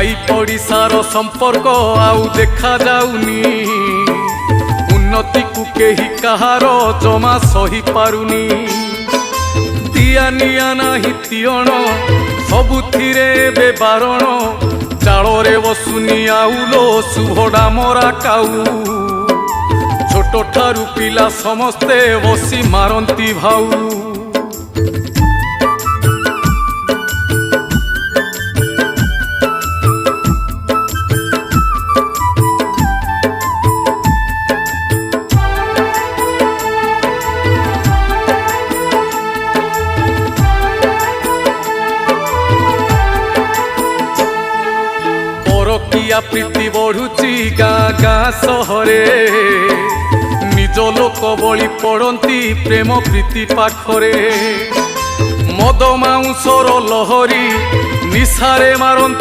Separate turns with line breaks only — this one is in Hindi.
साई पड़िशार संपर्क आउ देखा जाउनी उन्नति को केही कहार जमा सही पारुनी दिया निया नाही तियण सबुथिरे बे बारण चाଳରେ बसुनी आउलो सुभडा मरा काऊ छोट ठारू पिला समस्ते बसी मारंती भाऊ परकिया प्रीति बढ़ुची गाँ गाँ सहरे निज लोक बलि पड़ती प्रेम प्रीति पाखरे मद माउंसर लहरी निशारे मारंती